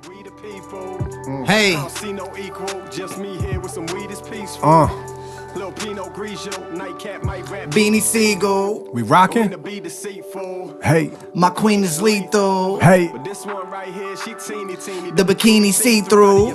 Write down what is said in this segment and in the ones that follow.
Hey. Beanie Siegel. We rocking? Hey. My queen is lethal. Hey. The bikini see-through.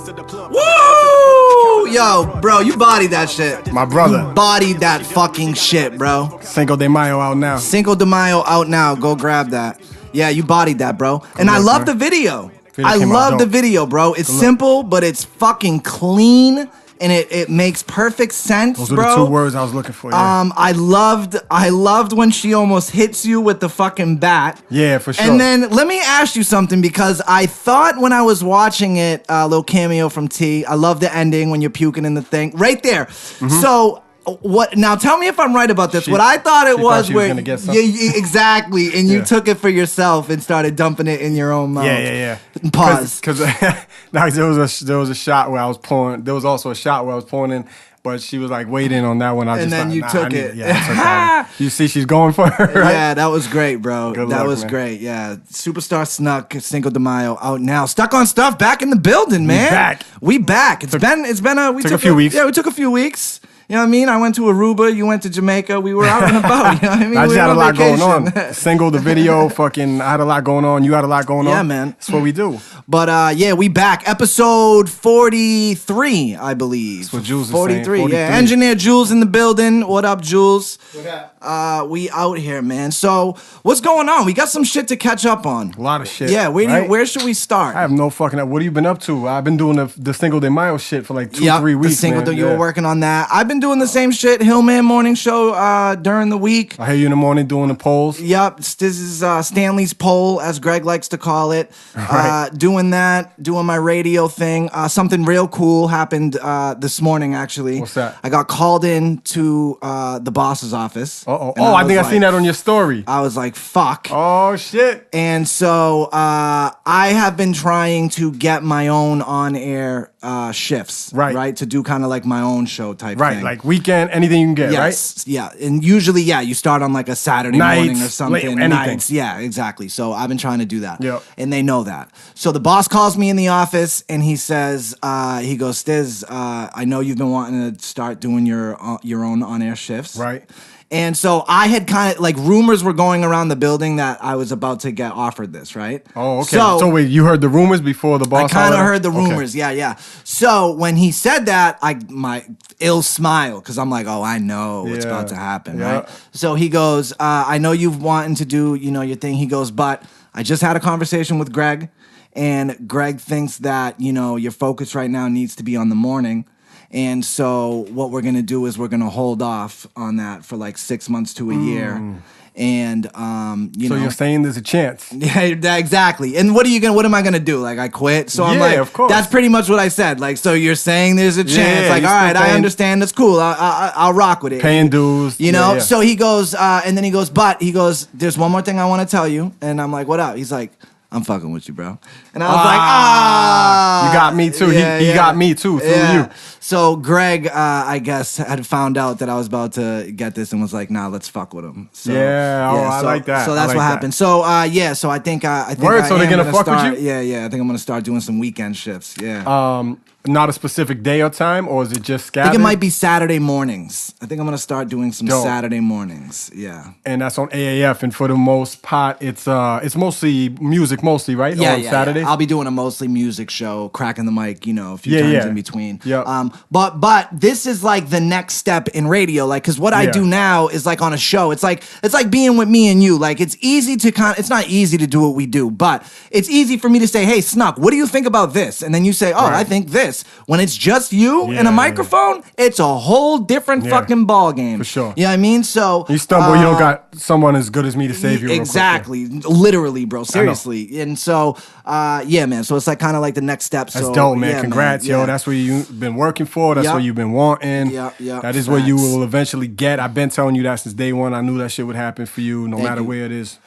Woo! Yo, bro, you bodied that shit. My brother. You bodied that fucking shit, bro. Cinco de Mayo out now. Cinco de Mayo out now. Go grab that. Yeah, you bodied that, bro. And I love the video. I love the video, bro. It's simple, but it's fucking clean. And it makes perfect sense, Those bro. Those are the 2 words I was looking for. Yeah. I loved when she almost hits you with the fucking bat. Yeah, for sure. And then let me ask you something, because I thought when I was watching it, a little cameo from T. I love the ending when you're puking in the thing right there. Mm-hmm. So. What now? Tell me if I'm right about this. What I thought it was where exactly, and you took it for yourself and started dumping it in your own mouth. Yeah. Pause. Because there was a shot where I was pouring. There was also a shot where I was pouring in, but she was like waiting on that one. And then you took it. Yeah, I took that one. You see, she's going for her. Right? Yeah, that was great, bro. That was man. great. Yeah, Superstah Snuk, Cinco de Mayo out now. Stuck on Stuff back in the building, man. We back. It's been we took a few weeks. Yeah, we took a few weeks. You know what I mean? I went to Aruba, you went to Jamaica, we were out and about, you know what I mean? I just had a lot going on. Single, the video, fucking, I had a lot going on, you had a lot going on. Yeah, man. That's what we do. But yeah, we back. Episode 43, I believe. That's what Jules is 43, saying. 43. Yeah. Engineer Jules in the building. What up, Jules? What up? We out here, man. So, what's going on? We got some shit to catch up on. A lot of shit. Yeah, where should we start? I have no fucking... What have you been up to? I've been doing the Cinco de Mayo shit for like 2-3 weeks, man. You were working on that. I've been doing the same shit. Hillman Morning Show during the week. I hear you in the morning doing the polls. Yep. This is Stanley's poll, as Greg likes to call it. Right. Doing that, doing my radio thing. Something real cool happened this morning, actually. What's that? I got called in to the boss's office. Oh, I think I seen that on your story. I was like, fuck. Oh, shit. And so I have been trying to get my own on-air shifts. Right? To do kind of like my own show type thing. Right, like weekend, anything you can get, right? Yeah. And usually, you start on like a Saturday morning or something. Anything. Nights. Yeah, exactly. So I've been trying to do that. Yep. And they know that. So the boss calls me in the office and he says, he goes, Stiz, I know you've been wanting to start doing your own on-air shifts. Right. And so I had kind of, like, rumors were going around the building that I was about to get offered this, right? Oh, okay. So wait, you heard the rumors before the boss? I kind of heard the rumors, yeah. So when he said that, my ill smile, because I'm like, oh, I know what's about to happen, right? So he goes, I know you've wanted to do, your thing. He goes, but I just had a conversation with Greg, and Greg thinks that, your focus right now needs to be on the morning. And so what we're going to do is we're going to hold off on that for like 6 months to a year. And, So you're saying there's a chance. Yeah, exactly. And what am I going to do? Like, I quit? So I'm like, of course. That's pretty much what I said. Like, so you're saying there's a chance. Like, all right, I understand. That's cool. I'll rock with it. Paying dues. Yeah. So he goes, and then he goes, there's one more thing I want to tell you. And I'm like, what up? He's like, I'm fucking with you, bro. And I was you got me too. He got me too through you. So Greg, I guess, had found out that I was about to get this and was like, nah, let's fuck with him. So, I like that. So that's what happened. So so I think Word, so they're gonna fuck with you? Yeah. I think I'm gonna start doing some weekend shifts. Yeah. Not a specific day or time, or is it just scattered? I think it might be Saturday mornings. I think I'm gonna start doing some Saturday mornings. Yeah. And that's on AAF, and for the most part, it's mostly music, right? Yeah, on Saturdays. Yeah. I'll be doing a mostly music show, cracking the mic, a few times in between. Yeah. But this is like the next step in radio, like, because what I do now is like on a show. It's like being with me and you. Like, it's easy to it's not easy to do what we do, but it's easy for me to say, hey, Snuk, what do you think about this? And then you say, I think this. When it's just you and a microphone, it's a whole different fucking ball game. For sure. You know what I mean? So you stumble, you don't got someone as good as me to save you. Exactly. Literally, bro. Seriously. And so, man. So it's like kind of like the next step. That's dope, man. Congrats, yo. That's what you've been working for. That's what you've been wanting. Yeah. That is what you will eventually get. I've been telling you that since day one. I knew that shit would happen for you, no matter where it is.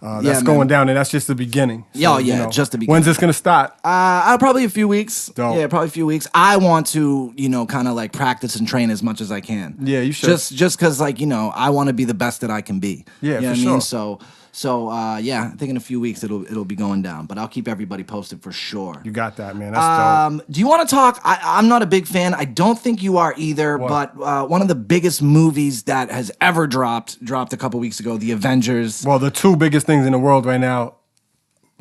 That's going down, and that's just the beginning. So, just the beginning. When's this gonna start? Probably a few weeks. Dope. Yeah, probably a few weeks. I want to, kind of like practice and train as much as I can. Yeah, you should. Just because, like, I want to be the best that I can be. Yeah, you know for what sure. I mean? So yeah, I think in a few weeks it'll be going down. But I'll keep everybody posted for sure. You got that, man. That's dope. Do you want to talk? I'm not a big fan. I don't think you are either. What? But one of the biggest movies that has ever dropped a couple weeks ago, The Avengers. Well, the two biggest things in the world right now.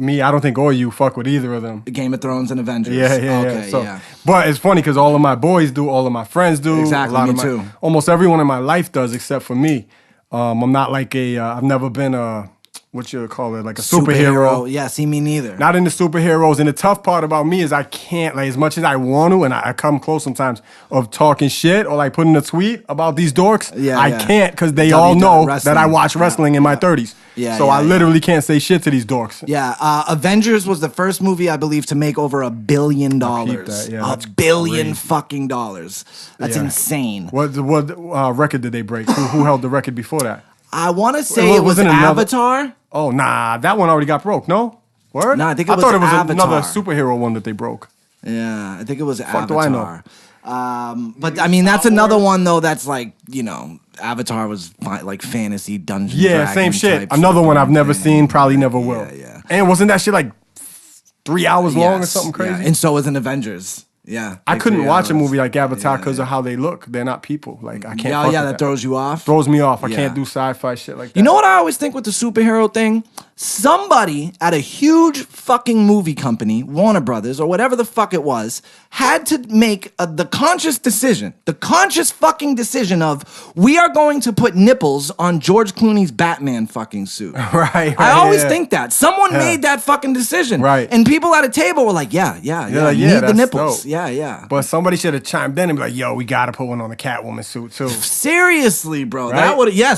Me, I don't think all you fuck with either of them. Game of Thrones and Avengers. Yeah. Okay, So, yeah. But it's funny because all of my boys do, all of my friends do. Exactly, me too. Almost everyone in my life does except for me. I'm not like I've never been what you call it, like a superhero. Yeah, see, me neither. Not into superheroes. And the tough part about me is I can't, like, as much as I want to, and I come close sometimes of talking shit or like putting a tweet about these dorks. I can't because they all know that I watch wrestling in my 30s. So I literally can't say shit to these dorks. Yeah, Avengers was the first movie, I believe, to make over $1 billion. $1 billion fucking dollars. That's insane. What record did they break? Who held the record before that? I want to say it was Avatar. Oh, nah, that one already got broke, no? Word? Nah, I think it was thought it was Avatar. Another superhero one that they broke. Yeah, I think it was Avatar. Do I know? But I mean, that's another one though. That's like, you know, Avatar was like fantasy Dungeons. Yeah, same shit. Another one I've never seen, probably never will. Yeah. And wasn't that shit like 3 hours long or something crazy? Yeah. And so was an Avengers. Yeah, I couldn't watch a movie like Avatar because of how they look. They're not people. Like I can't. Yeah, that throws you off. Throws me off. I can't do sci-fi shit like that. You know what I always think with the superhero thing? Somebody at a huge fucking movie company, Warner Brothers or whatever the fuck it was, had to make the conscious fucking decision of we are going to put nipples on George Clooney's Batman fucking suit. Right. I always think that someone made that fucking decision. Right. And people at a table were like, yeah, you need the nipples. Dope. Yeah. But somebody should have chimed in and be like, yo, we gotta put one on the Catwoman suit too. Seriously, bro. Right?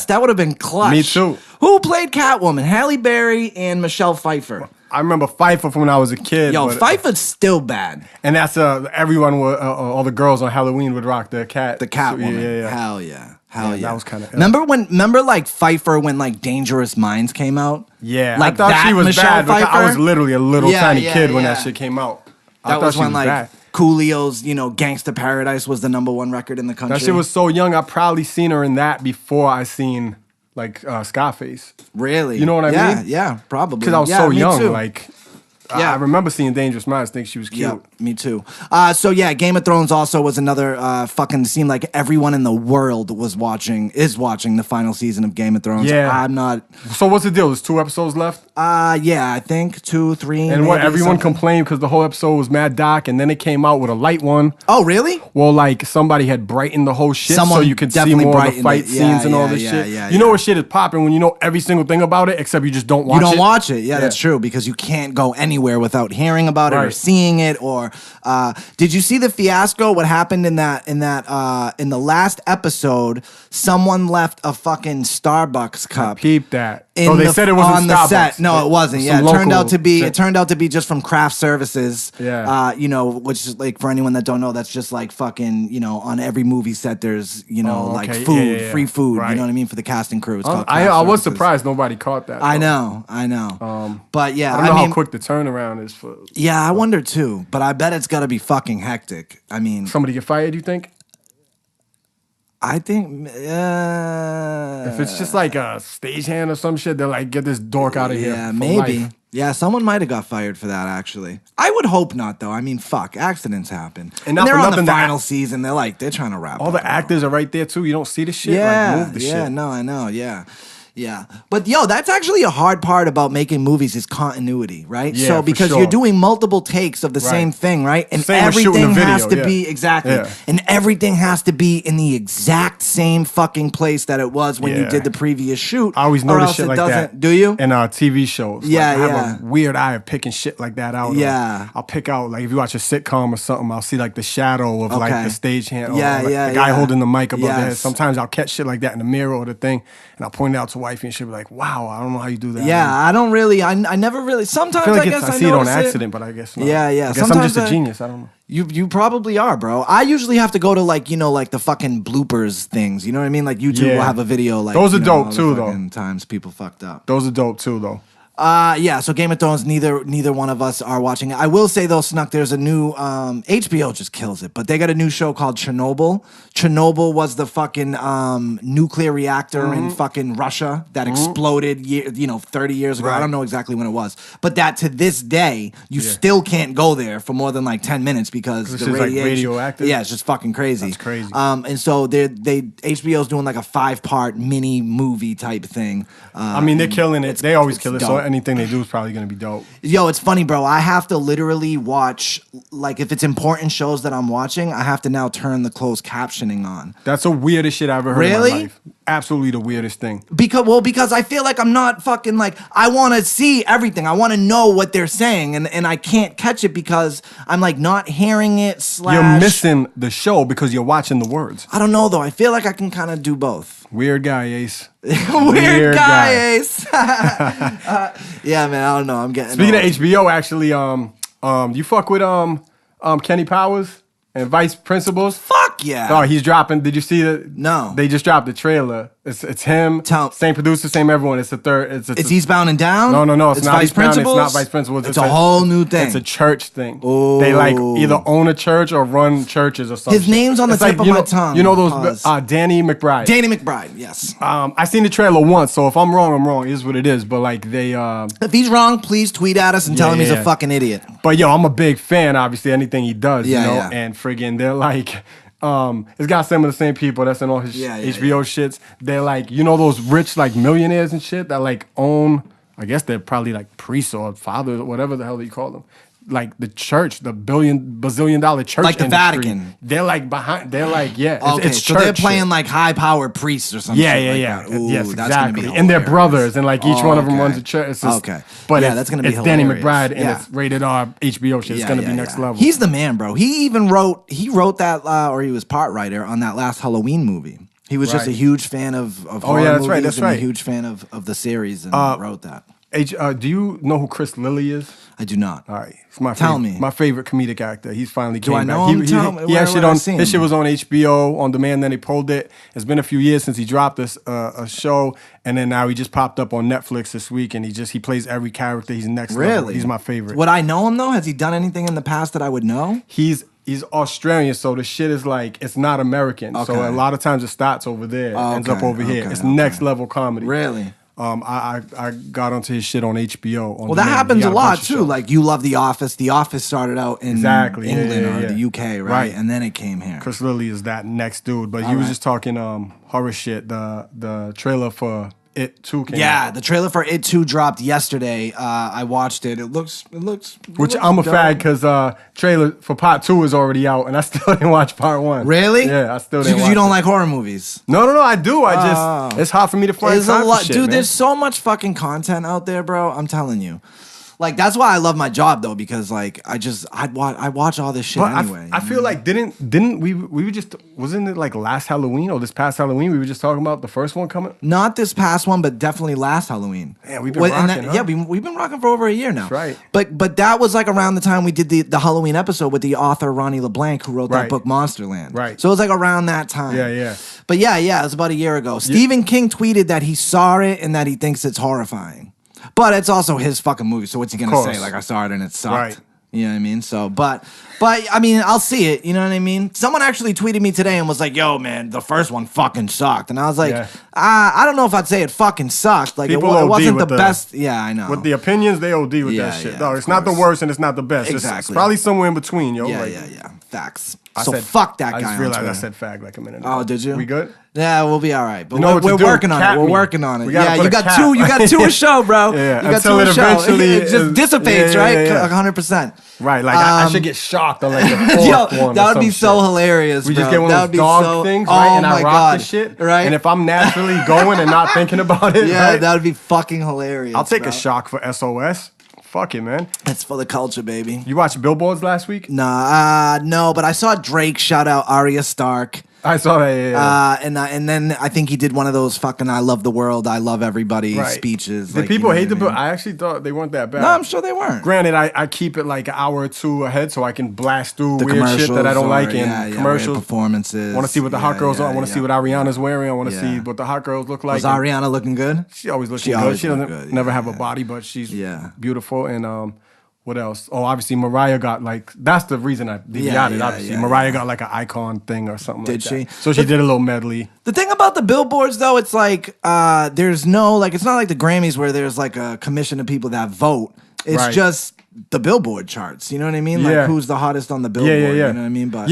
That would have been clutch. Me too. Who played Catwoman? Halle Berry and Michelle Pfeiffer. I remember Pfeiffer from when I was a kid. Yo, Pfeiffer's still bad. And that's everyone would all the girls on Halloween would rock the Catwoman. Yeah. Hell yeah. That was kind of. Remember like Pfeiffer when like Dangerous Minds came out? Yeah, like I thought that she was Michelle bad. Pfeiffer? I was literally a little tiny kid when that shit came out. That was when like bad. Coolio's, Gangsta Paradise was the #1 record in the country. That shit was so young. I probably seen her in that before I seen like Scarface. Really? You know what I mean? Yeah, probably. Because I was so young. Too. Like, I remember seeing Dangerous Minds. Think she was cute. Yeah, me too. So yeah, Game of Thrones also was another fucking seemed like everyone in the world is watching the final season of Game of Thrones. Yeah, I'm not. So what's the deal? There's 2 episodes left. Yeah, I think 2, 3. And what everyone complained because the whole episode was mad dark, and then it came out with a light one. Oh, really? Well, like somebody had brightened the whole shit so you could see more of the fight scenes and all this shit. You know what shit is popping when you know every single thing about it, except you just don't watch it. You don't watch it. Yeah, that's true because you can't go anywhere without hearing about it or seeing it. Or did you see the fiasco? What happened in the last episode? Someone left a fucking Starbucks cup. I peeped that. So they said it was on the Starbucks. Set. No, it wasn't. Yeah, it turned out to be just from craft services. Yeah. Which is like for anyone that don't know, that's just like fucking, on every movie set there's, like food, free food. Right. You know what I mean? For the cast and crew. It's called I was surprised nobody caught that. I know. But yeah, I don't know how quick the turnaround is for. Yeah, I wonder too. But I bet it's got to be fucking hectic. I mean, somebody get fired? You think? I think if it's just like a stagehand or some shit, they're like, get this dork out of here. Yeah, maybe. Life. Yeah, someone might have got fired for that, actually. I would hope not, though. I mean, fuck, accidents happen. And they're on the final season. They're trying to wrap all the actors are right there, too. You don't see the shit? Yeah, like, move the shit. No, I know, yeah. Yeah. But yo, that's actually a hard part about making movies is continuity, right? Yeah, so because you're doing multiple takes of the same thing, right? And everything has to be and everything has to be in the exact same fucking place that it was when you did the previous shoot. I always notice shit like that. Do you? In TV shows. Yeah, I have a weird eye of picking shit like that out. Yeah. I'll pick out, like, if you watch a sitcom or something, I'll see like the shadow of like the stagehand or the guy holding the mic above their head. Sometimes I'll catch shit like that in the mirror or the thing, and I'll point it out to wifey and she'll be like, wow, I don't know how you do that. Yeah, I don't really, I never really, sometimes I guess I see it on accident, but I guess not. Yeah. I guess sometimes I'm just a genius, I don't know. You probably are, bro. I usually have to go to like the fucking bloopers things. You know what I mean? Like YouTube will have a video like those are dope too, though. Times people fucked up. Those are dope too, though. Yeah, so Game of Thrones, neither one of us are watching it. I will say though, Snuk, there's a new HBO just kills it, but they got a new show called Chernobyl. Chernobyl was the fucking nuclear reactor in fucking Russia that exploded 30 years ago. Right. I don't know exactly when it was, but that to this day you still can't go there for more than like 10 minutes because the radiation, like radioactive. Yeah, it's just fucking crazy. That's crazy. And so HBO's doing like a 5-part mini movie type thing. I mean, they're killing it. They always kill it. So anything they do is probably going to be dope. Yo, it's funny, bro. I have to literally watch, like, if it's important shows that I'm watching, I have to now turn the closed captioning on. That's the weirdest shit I ever heard in my life. Absolutely the weirdest thing. Because I feel like I'm not fucking, like, I want to see everything. I want to know what they're saying, and I can't catch it because I'm, like, not hearing it / You're missing the show because you're watching the words. I don't know, though. I feel like I can kind of do both. Weird guy, Ace. Weird guy, Ace. Yeah, man, I don't know. I'm getting Speaking of HBO, actually, you fuck with Kenny Powers and Vice Principals? Fuck yeah. Oh, he's dropping. Did you see that? No. They just dropped the trailer. It's him. Same producer, same everyone. It's the third. It's Eastbound and Down? No. It's not Vice Eastbound. Principals? It's not Vice Principals. It's a whole new thing. It's a church thing. Ooh. They like either own a church or run churches or something. His name's on the tip of my tongue. You know those Danny McBride. Danny McBride, yes. I seen the trailer once, so if I'm wrong, I'm wrong. It is what it is. But like they if he's wrong, please tweet at us and tell him he's a fucking idiot. But yo, I'm a big fan, obviously, anything he does, you know? And friggin' they're like it's got some of the same people that's in all his HBO shits. They're like, you know those rich like millionaires and shit that like own, I guess they're probably like priests or fathers or whatever the hell you call them. Like the church, the bazillion dollar church, like the industry. Vatican. They're like behind. They're like it's so church. they're playing like high powered priests or something. Yeah. Ooh, yes, that's exactly. Gonna be and they're brothers, and like each one of them runs a church. It's just, but that's gonna be hilarious. Danny McBride, and it's rated R HBO shit. It's gonna be next level. He's the man, bro. He even wrote that, or he was part writer on that last Halloween movie. He was just a huge fan of horror movies. That's right. A huge fan of the series and wrote that. Do you know who Chris Lilly is? I do not. All right, it's my Tell favorite, me. my favorite comedic actor. He's finally came back. Do I know him? Tell me. He had shit on. His shit was on HBO on demand. Then they pulled it. It's been a few years since he dropped this a show, and then now he just popped up on Netflix this week, and he plays every character. He's next level. He's my favorite. Would I know him though? Has he done anything in the past that I would know? He's Australian, so the shit is like it's not American. Okay. So a lot of times it starts over there, ends up over here. It's next level comedy. Really? I got onto his shit on HBO. Well, that happens a lot too. Like you love The Office. The Office started out in England or the UK, right? And then it came here. Chris Lilly is that next dude, but he was just talking horror shit. The trailer for It 2 came out. The trailer for It 2 dropped yesterday. I watched it. It looks. Which I'm a fag because trailer for part 2 is already out, and I still didn't watch part 1. Really? Yeah, I still didn't. Because you don't like horror movies. No, I do. It's hard for me to find time for shit, dude. Man. There's so much fucking content out there, bro. I'm telling you. Like that's why I love my job though, because like I watch all this shit anyway. I feel like didn't we were just, wasn't it like last Halloween or this past Halloween we were just talking about the first one coming? Not this past one, but definitely last Halloween. Yeah, we've been rocking. Yeah, we've been rocking for over a year now. That's right. But that was like around the time we did the Halloween episode with the author Ronnie LeBlanc who wrote that book Monsterland. Right. So it was like around that time. Yeah. But yeah, it was about a year ago. Stephen King tweeted that he saw it and that he thinks it's horrifying. But it's also his fucking movie, so what's he gonna say? Like, I saw it and it sucked. Right. You know what I mean? So, but I mean, I'll see it. You know what I mean? Someone actually tweeted me today and was like, "Yo, man, the first one fucking sucked." And I was like, I don't know if I'd say it fucking sucked. Like, it wasn't the best. Yeah, I know. With the opinions, they OD with that shit. Dog, it's not the worst and it's not the best. Exactly. It's probably somewhere in between, yo. Yeah. Facts. Fuck that guy. I just realized I said fag like a minute ago. Oh, did you? We good? Yeah, we'll be all right. But we're working on it. We're working on it. Yeah, you got two a show, bro. Yeah, you got two a show. It just dissipates, right? 100%. Right, like I should get shocked on like the fourth one. That would be so hilarious. We just get one of those dog things, right? And I rock the shit, right? And if I'm naturally going and not thinking about it, that would be fucking hilarious. I'll take a shock for SOS. Fuck it, man. It's for the culture, baby. You watched Billboards last week? Nah, no, but I saw Drake shout out Arya Stark. I saw that. Yeah. And then I think he did one of those fucking "I love the world, I love everybody" speeches. Did people hate the bill? I actually thought they weren't that bad. No, I'm sure they weren't. Granted, I keep it like an hour or two ahead so I can blast through the weird shit that I don't like in commercials. Performances. I want to see what the hot girls are. I want to see what Ariana's wearing. I want to see what the hot girls look like. Was Ariana looking good? She always looking good. She doesn't never have a body, but she's beautiful. And what else? Oh, obviously Mariah got like, that's the reason I DVR'd it. Obviously, Mariah got like an icon thing or something. Did she? So she did a little medley. The thing about the billboards though, it's like there's no like, it's not like the Grammys where there's like a commission of people that vote. It's just the Billboard charts. You know what I mean? Like who's the hottest on the Billboard? You know what I mean? But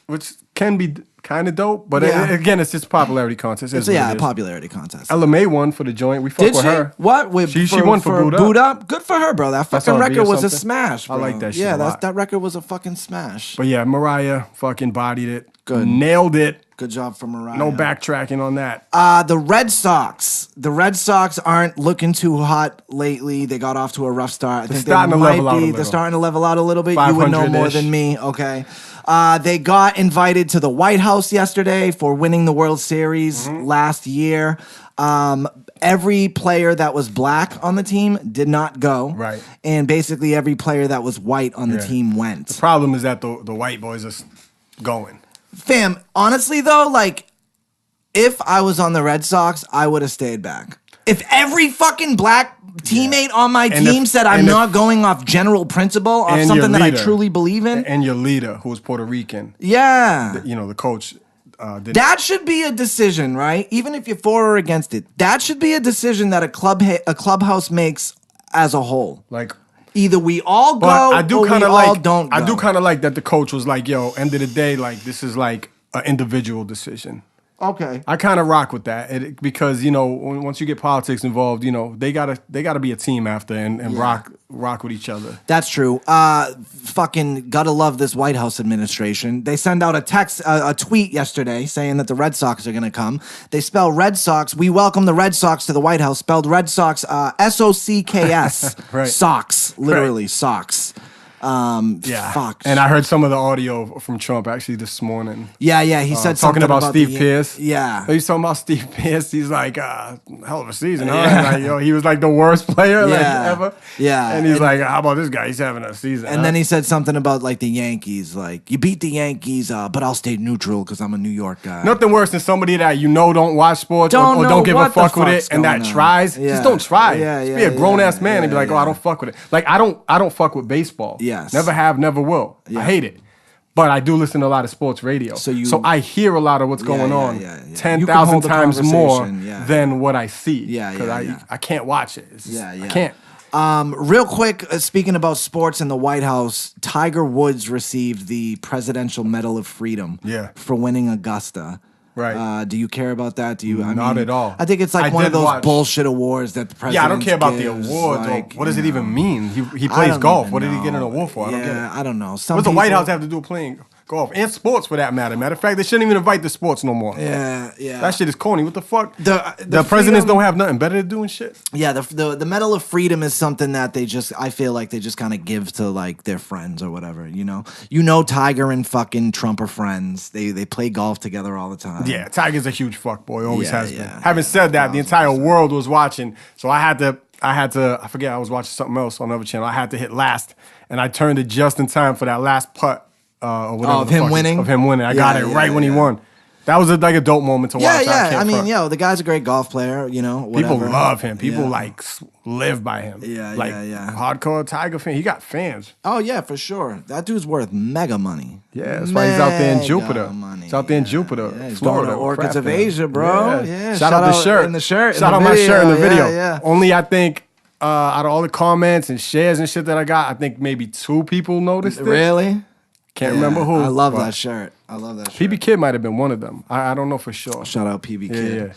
which can be kind of dope, but again, it's just popularity contest. It's a popularity contest. Ella May won for the joint. We fuck with her. What? She won for Boot Up. Good for her, bro. That fucking record was a smash, bro. I like that shit. Yeah, that record was a fucking smash. But yeah, Mariah fucking bodied it. Good. Nailed it. Good job for Mariah. No backtracking on that. The Red Sox. The Red Sox aren't looking too hot lately. They got off to a rough start. I think they're starting to level out a little bit. You would know more than me. Okay. They got invited to the White House yesterday for winning the World Series last year. Every player that was black on the team did not go. Right. And basically every player that was white on the team went. The problem is that the white boys are going. Fam, honestly though, like, if I was on the Red Sox, I would have stayed back. If every fucking black teammate on my team said I'm not going off general principle, off something that I truly believe in. And your leader, who was Puerto Rican. Yeah. The coach. That should be a decision, right? Even if you're for or against it. That should be a decision that a clubhouse makes as a whole. Like, either we all go or we all don't go. I do kind of like that the coach was like, yo, end of the day, like, this is like an individual decision. Okay. I kind of rock with that because, once you get politics involved, they gotta be a team after and rock with each other. That's true. Fucking gotta love this White House administration. They send out a tweet yesterday saying that the Red Sox are gonna come. They spell Red Sox. We welcome the Red Sox to the White House. Spelled Red Sox, SOCKS. Right. Socks, literally socks. Fuck. And I heard some of the audio from Trump actually this morning. Yeah, he said talking something about Steve Pierce. Yeah. He's talking about Steve Pierce. He's like, hell of a season, huh? And like, he was like the worst player ever. Yeah. And he's like, how about this guy? He's having a season. And then he said something about like the Yankees. Like, you beat the Yankees, but I'll stay neutral because I'm a New York guy. Nothing worse than somebody that don't watch sports or don't give a fuck with it and that tries. Just don't try. Just be a grown ass man and be like, I don't fuck with it. Like, I don't fuck with baseball. Yes. Never have, never will. I hate it. But I do listen to a lot of sports radio. So I hear a lot of what's going on 10,000 times more than what I see. Because I can't watch it. I can't. Real quick, speaking about sports in the White House, Tiger Woods received the Presidential Medal of Freedom for winning Augusta. Right. Do you care about that? Do you? Not at all. I think it's like one of those bullshit awards that the president. Yeah, I don't care about the awards. Like, what does it even mean? He plays golf. What did he get an award for? I don't get it. I don't know. What does the White House have to do with playing golf and sports for that matter? Matter of fact, they shouldn't even invite the sports no more. Yeah. That shit is corny. What the fuck? The presidents don't have nothing better to do and shit. Yeah, the Medal of Freedom is something that I feel like they just kind of give to like their friends or whatever. Tiger and fucking Trump are friends. They play golf together all the time. Yeah, Tiger's a huge fuckboy. Always has been. Having said that, the entire world was watching, so I had to. I forget. I was watching something else on another channel. I had to hit last, and I turned it just in time for that last putt. Or whatever of him winning? Of him winning. I got it right when he won. That was like a dope moment to watch. Yeah. I mean, the guy's a great golf player, whatever. People love him. People live by him. Yeah. Hardcore Tiger fan. He got fans. Oh, yeah, for sure. That dude's worth mega money. Yeah, that's why he's out there in Jupiter. He's out there in Jupiter, he's Florida. Going to Orchids of Asia, bro. Yeah. Shout out the shirt. In the shirt. Shout out my shirt in the video. Yeah. Only, I think, out of all the comments and shares and shit that I got, I think maybe 2 people noticed it. Really? Can't remember who. I love that shirt. PB Kid might have been one of them. I don't know for sure. Shout out PB Kid.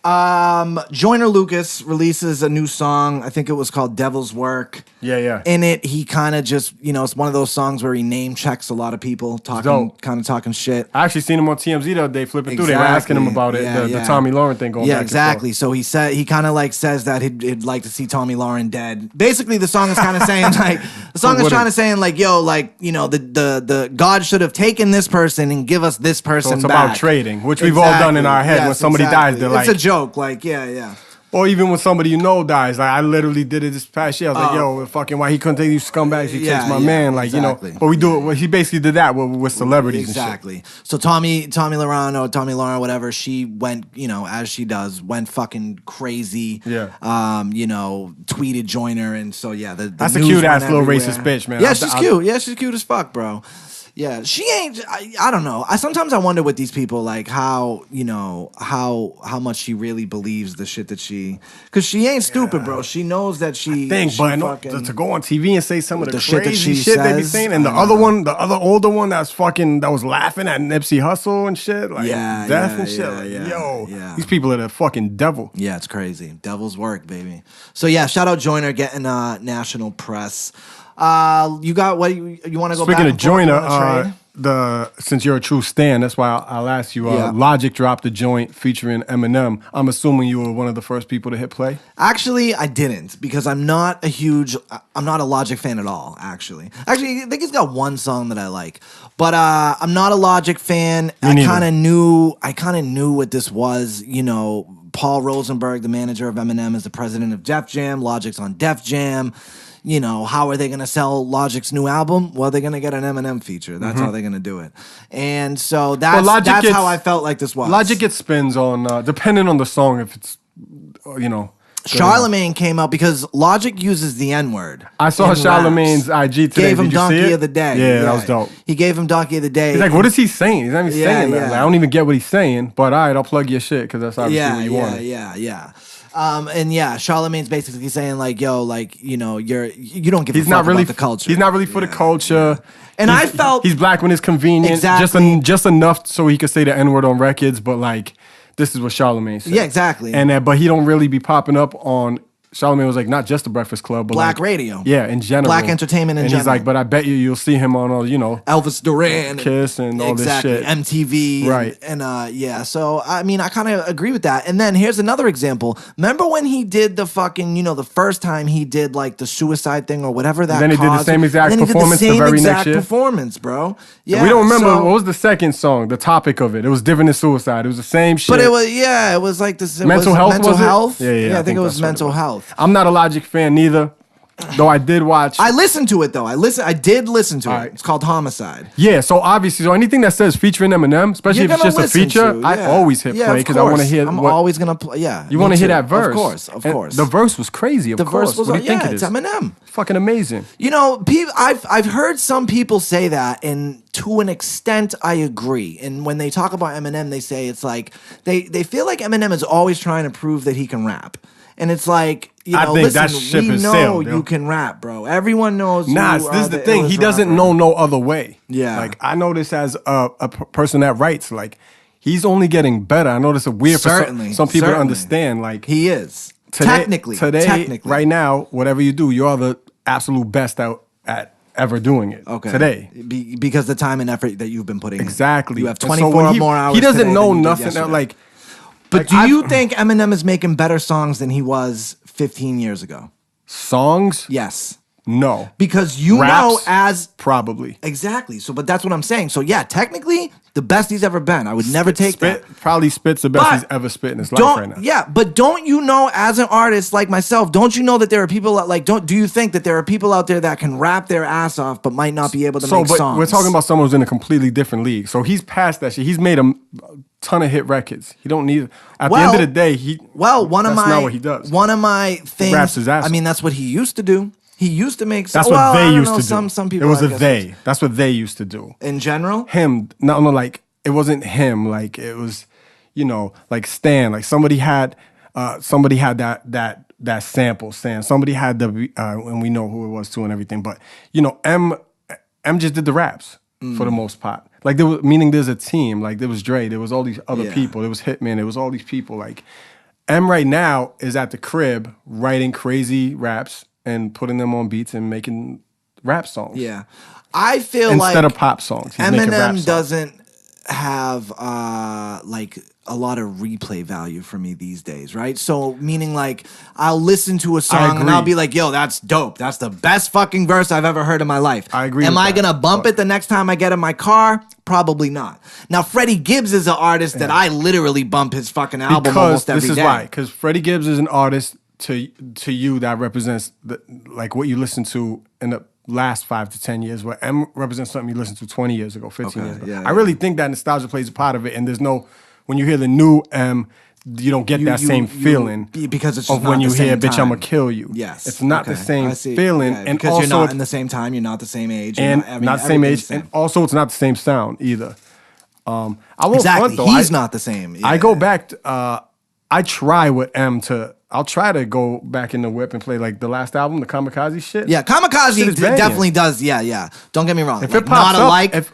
Joyner Lucas releases a new song. I think it was called Devil's Work. Yeah. In it, he kind of just, it's one of those songs where he name checks a lot of people, talking shit. I actually seen him on TMZ the other day flipping through. They were asking him about it, the Tommy Lauren thing going back. Yeah, exactly. So he kind of like says that he'd like to see Tommy Lauren dead. Basically, the song is kind of saying like, the God should have taken this person and give us this person it's back. About trading, which we've all done in our head. When somebody dies, they're like... It's a joke, like, yeah. Or even when somebody dies, like I literally did it this past year. I was like, yo, fucking why he couldn't take these scumbags, he takes my man, like, But we do it. Well, he basically did that with celebrities exactly. and shit. So Tommy Lauren, whatever, she went, as she does, went fucking crazy. Yeah. Tweeted Joyner, and so that's a cute ass little racist bitch, man. Yeah, she's cute. Yeah, she's cute as fuck, bro. Yeah, she ain't. I don't know. Sometimes I wonder with these people, like how much she really believes the shit that because she ain't stupid, bro. She knows that she. To go on TV and say some of the crazy shit they be saying, and the other older one that was laughing at Nipsey Hussle and shit, like death and shit. These people are the fucking devil. Yeah, it's crazy. Devil's work, baby. So shout out Joyner getting national press. You got what you want to go? Speaking of Joyner, since you're a true stan, that's why I'll ask you. Logic dropped a joint featuring Eminem. I'm assuming you were one of the first people to hit play. Actually, I didn't because I'm not a Logic fan at all. Actually, I think he's got one song that I like, but I'm not a Logic fan. I kind of knew what this was. Paul Rosenberg, the manager of Eminem, is the president of Def Jam. Logic's on Def Jam. How are they going to sell Logic's new album? Well, they're going to get an Eminem feature. That's how they're going to do it. And so that's how I felt like this was. Logic gets spins on, depending on the song, if it's, Charlemagne came out because Logic uses the N-word. I saw Charlemagne's IG today. Gave him Donkey of the Day. Yeah, that was dope. He gave him Donkey of the Day. He's like, what is he saying? He's not even saying that. Like, I don't even get what he's saying, but all right, I'll plug your shit because that's obviously what you want. Yeah. Charlemagne's basically saying like, yo, like, you don't give a fuck about the culture. He's not really for the culture. And I felt he's black when it's convenient, just enough so he could say the N-word on records, but like this is what Charlemagne said. Yeah, exactly. And but he don't really be popping up on. Charlemagne was like, not just the Breakfast Club, but black radio. Yeah, in general. Black entertainment in general. And he's like, but I bet you'll see him on all, Elvis Duran. Kiss and all this shit. MTV. Right. And so, I mean, I kind of agree with that. And then here's another example. Remember when he did the fucking, the first time he did like the suicide thing or whatever that and then he did the same exact performance the very next year? Performance, bro. Yeah. We don't remember, what was the second song, the topic of it? It was different than suicide. It was the same shit. But it was like this. Mental health? Yeah, I think it was mental health. I'm not a Logic fan neither, though I did watch. I listened to it though. I did listen to it. Right. It's called Homicide. Yeah, so obviously, anything that says featuring Eminem, especially if it's just a feature, I always hit play because I want to hear. I'm always gonna play. Yeah, you want to hear that verse? Of course. The verse was crazy. The verse was. What do you think it is? It's Eminem. Fucking amazing. I've heard some people say that, and to an extent, I agree. And when they talk about Eminem, they say it's like they feel like Eminem is always trying to prove that he can rap. And it's like, listen, we know you can rap, bro. Everyone knows. This is the thing. He doesn't know no other way. Yeah. Like, I know this as a person that writes. Like, he's only getting better. I know this is weird for some people to understand. Like, he is. Technically. Right now, whatever you do, you're the absolute best out at ever doing it. Okay. Today. Because the time and effort that you've been putting in. Exactly. You have 24 more hours. He doesn't know nothing. Like, but do you think Eminem is making better songs than he was 15 years ago? Songs? Yes. No. Because raps, probably. Exactly. So, but that's what I'm saying. So, yeah, technically, the best he's ever been. I would never take that. Probably spits the best he's ever spit in his life right now. Yeah, but don't you know, as an artist like myself, don't you know that there are people that, do you think that there are people out there that can rap their ass off but might not be able to make songs? We're talking about someone who's in a completely different league. So he's past that shit. He's made a ton of hit records. He don't need. At the end of the day, that's not what he does. One of my things. He raps his ass. I mean, that's what he used to do. He used to make. That's what they used to do. Some people. It was they. That's what they used to do. In general. Him. No. Like it wasn't him. Like it was, like Stan. Like somebody had that sample. Stan. Somebody had the and we know who it was too and everything. But M just did the raps for the most part. Like there's a team. Like there was Dre. There was all these other people. There was Hitman. There was all these people. Like M right now is at the crib writing crazy raps and putting them on beats and making rap songs. Yeah. I feel instead of pop songs. He's making rap Eminem songs. doesn't have like a lot of replay value for me these days, right? So meaning like I'll listen to a song and I'll be like, yo, that's dope. That's the best fucking verse I've ever heard in my life. I agree. Am I gonna bump it the next time I get in my car? Probably not. Now Freddie Gibbs is an artist that I literally bump his fucking album almost every day. This is why. Because Freddie Gibbs is an artist to you that represents like what you listen to in the last 5 to 10 years, where M represents something you listened to 20 years ago, 15 years ago. Yeah, I really think that nostalgia plays a part of it, and there's no, when you hear the new M, you don't get that same feeling because it's just of when you hear "Bitch, I'ma kill you." Yes, it's not the same feeling, and because you're not in the same time, you're not the same age, and not the same age, and also it's not the same sound either. I won't exactly. front, though. He's not the same. Yeah. I go back. I try with M to. I'll try to go back in the whip and play like the last album, the Kamikaze shit. Yeah, Kamikaze definitely does. Yeah. Don't get me wrong. If it pops up,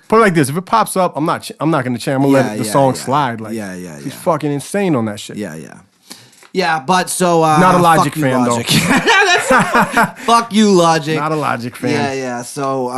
put it like this: if it pops up, I'm not gonna change. I'm gonna let the song slide. Like, he's fucking insane on that shit. Yeah. But so not a Logic fan Logic. Though. Fuck you, Logic. Not a Logic fan. Yeah. So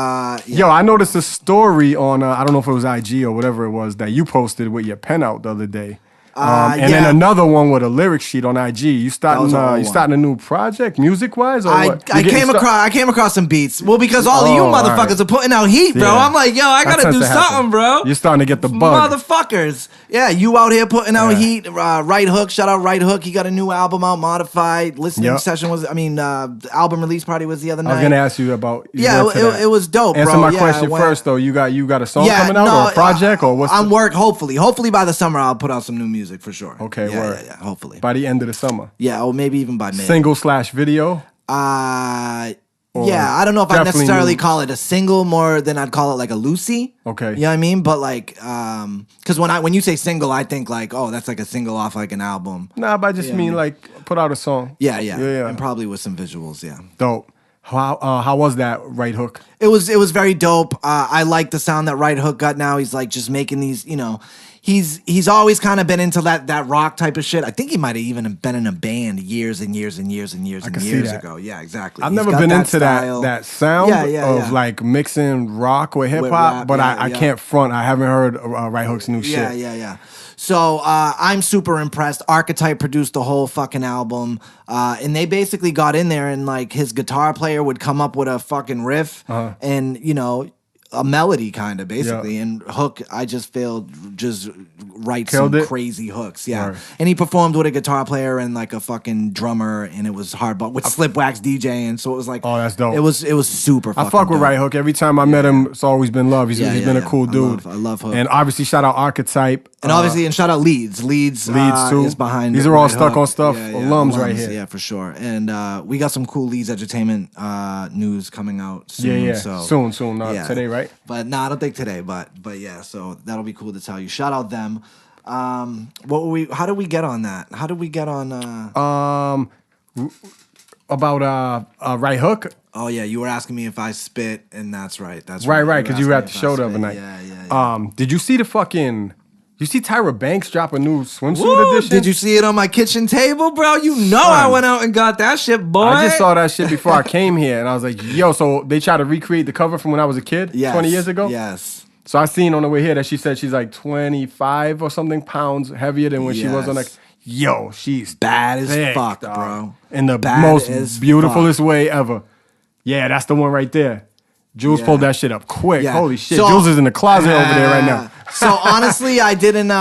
yo, I noticed a story on I don't know if it was IG or whatever it was that you posted with your pen out the other day. And then another one with a lyric sheet on IG. You starting a new project, music wise, or what? I came across some beats. Well, because all of you motherfuckers are putting out heat, bro. I'm like, yo, I gotta do something, bro. You're starting to get the bug, motherfuckers. Yeah, you out here putting out heat. Right Hook, shout out Right Hook. He got a new album out, Modified. Listening session was, album release party was the other night. I was gonna ask you about. It was dope, bro. Answer my question first, though. You got a song coming out or a project or what's? I'm hopefully by the summer I'll put out some new music for sure. Okay, word. Yeah, hopefully. By the end of the summer. Yeah, or maybe even by May. Single/video? I don't know if I'd necessarily call it a single more than I'd call it like a Lucy. Okay. You know what I mean? But like, because when you say single, I think like, oh, that's like a single off like an album. Nah, but I just mean like put out a song. Yeah. And probably with some visuals, yeah. Dope. How was that Right Hook? It was very dope. I like the sound that Right Hook got now. He's like just making these, He's always kind of been into that rock type of shit. I think he might have even been in a band years and years ago. Yeah, exactly. I've never been into that sound of like mixing rock with hip hop, but I can't front. I haven't heard Right Hook's new shit. Yeah. So I'm super impressed. Archetype produced the whole fucking album, and they basically got in there and like his guitar player would come up with a fucking riff and a melody kind of basically, and Hook I just write some crazy hooks, right. And he performed with a guitar player and like a fucking drummer, and it was hard, but with Slipwax DJing, so it was like, oh, that's dope. It was super fucking I fuck with dope. Right Hook. Every time I met him, it's always been love. He's been a cool dude. I love Hook. And obviously shout out Archetype. And obviously, and shout out Leeds too. Is behind. These are all Stuck on Stuff alums right here. Yeah, for sure. And we got some cool Leeds Entertainment news coming out soon. Yeah. So, soon. Not today, right? But I don't think today. But yeah, so that'll be cool to tell you. Shout out them. How did we get on that? How did we get on? About Right Hook. Oh yeah, you were asking me if I spit, and that's right. That's right. Because you were at the show the other night. Yeah. Did you see the fucking? You see Tyra Banks drop a new swimsuit edition? Did you see it on my kitchen table, bro? I went out and got that shit, boy. I just saw that shit before I came here, and I was like, yo, so they try to recreate the cover from when I was a kid 20 years ago? Yes. So I seen on the way here that she said she's like 25 or something pounds heavier than when she was on like, yo, she's bad as thick, fuck, dog. bro. In the most beautifulest way ever. Yeah, that's the one right there. Jules pulled that shit up quick. Yeah. Holy shit. Jules is in the closet over there right now. So honestly, I didn't go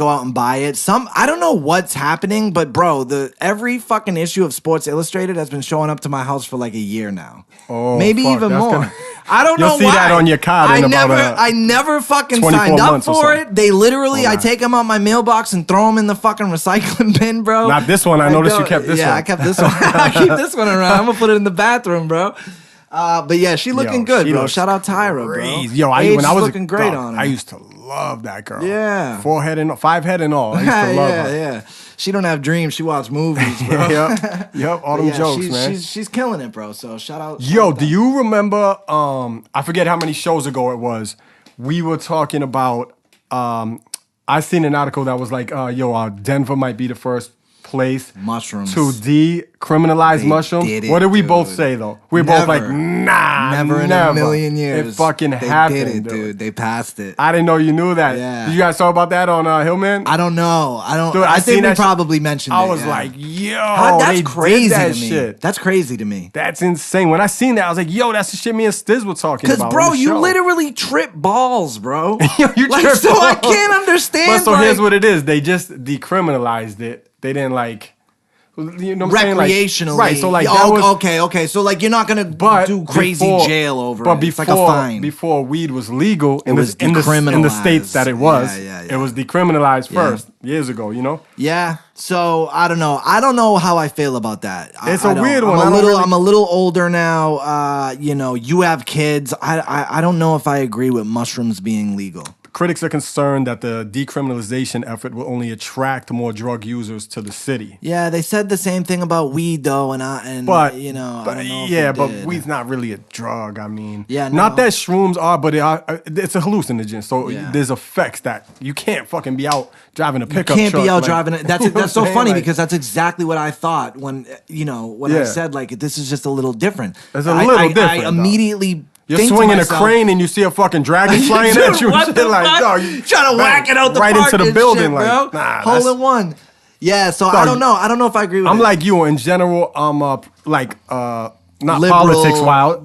out and buy it. I don't know what's happening, but bro, every fucking issue of Sports Illustrated has been showing up to my house for like a year now. Oh, maybe even more. I don't know why. You'll see that on your card I never fucking signed up for it. They literally, I take them out my mailbox and throw them in the fucking recycling bin, bro. Not this one. I noticed you kept this one. Yeah, I kept this one. I keep this one around. I'm gonna put it in the bathroom, bro. But yeah, she looking good, bro. Shout out Tyra, bro. Yo, when I was looking great on her. I used to love that girl. Yeah, 5 head and all. I used to love her. Yeah. She don't have dreams. She watch movies, bro. Yep. All them jokes, man. She's killing it, bro. So shout out. Yo, do you remember? I forget how many shows ago it was. We were talking about I seen an article that was like, Denver might be the first place mushrooms to decriminalize mushrooms. What did we both say though? We were both like, nah, never in a million years. It fucking happened, did it, dude. They passed it. I didn't know you knew that. Yeah. Did you guys talk about that on Hillman? I don't know. Dude, I think we probably mentioned it. I was like, yo, that's crazy that to me. Shit. That's crazy to me. That's insane. When I seen that, I was like, yo, that's the shit me and Stiz were talking about. Because, bro, you literally trip balls, bro. You like, trip so balls. I can't understand. But so here's what it is. They just decriminalized it. They didn't like... You know what I'm recreationally, saying? Like, right? So like that was okay. So like you're not gonna do crazy jail over it. It's like a fine. Before weed was legal, in the states that it was, it was decriminalized first years ago. You know? Yeah. So I don't know. I don't know how I feel about that. It's a weird one. I'm a little older now. You have kids. I don't know if I agree with mushrooms being legal. Critics are concerned that the decriminalization effort will only attract more drug users to the city. Yeah, they said the same thing about weed though, I don't know but weed's not really a drug. I mean, no. Not that shrooms are, but it's a hallucinogen. So there's effects that you can't fucking be out driving a pickup truck. You can't be out driving it. That's so funny because that's exactly what I thought when I said like this is just a little different. It's a little different. I immediately. You're swinging a crane and you see a fucking dragon flying at you. What the fuck? Like, dog, you trying to whack it out the right park into the building, shit, like bro. nah. Hole in one. Yeah, so I don't know. I don't know if I agree with I'm it. like you in general. Not liberal, politics wise,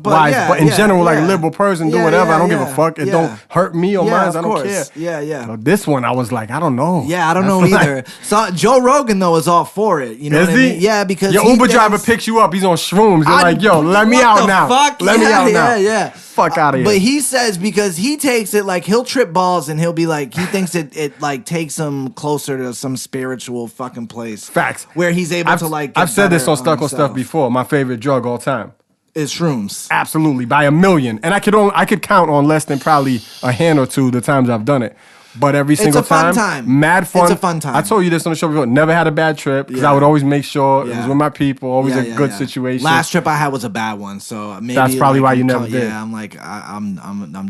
but in general, like liberal person, do whatever. I don't give a fuck. It don't hurt me or mine. I don't care. Yeah. But this one, I was like, I don't know. Yeah, I don't know either. So Joe Rogan though is all for it. You know what I mean? Yeah, because your Uber driver picks you up. He's on shrooms. You're like, yo, let me out now. Let me out now. Yeah. Fuck out of here. But he says because he takes it like he'll trip balls and he'll be like he thinks it like takes him closer to some spiritual fucking place. Facts. Where he's able to like. I've said this on Stuck on Stuff before. My favorite drug all time is shrooms. Absolutely, by 1,000,000. And I could count on less than probably a hand or two the times I've done it. But every single time, it's a fun time. Mad fun. It's a fun time. I told you this on the show before. Never had a bad trip because I would always make sure it was with my people. Always a good situation. Last trip I had was a bad one, so maybe that's probably why you never did. Yeah, I'm like I'm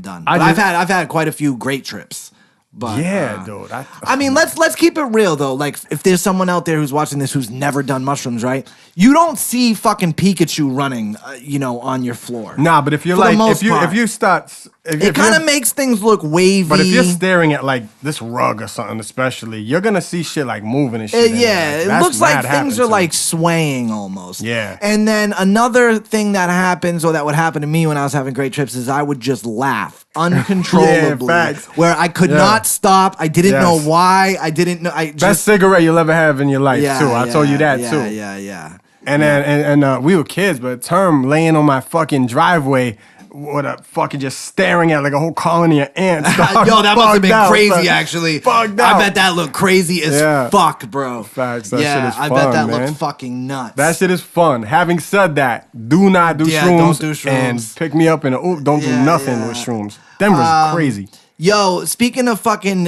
done. But I've had quite a few great trips. But dude. I mean, let's keep it real though. Like, if there's someone out there who's watching this who's never done mushrooms, right? You don't see fucking Pikachu running, on your floor. Nah, but if you're like, if you start, it kind of makes things look wavy. But if you're staring at like this rug or something, especially, you're gonna see shit like moving and shit. It looks like things are like swaying almost. Yeah. And then another thing that happens, or that would happen to me when I was having great trips, is I would just laugh uncontrollably, where I could not stop. I didn't know why. I didn't know. Best cigarette you'll ever have in your life too. I told you that too. Yeah. And then we were kids, but Term laying on my fucking driveway with a fucking just staring at like a whole colony of ants. Yo, that must have been crazy, actually. Fucked I out. bet that looked crazy as fuck, bro. Facts. That shit is fun, I bet that man. looked fucking nuts. That shit is fun. Having said that, do not do shrooms. Don't do shrooms. And pick me up in don't do nothing with shrooms. Denver's crazy. Yo, speaking of fucking,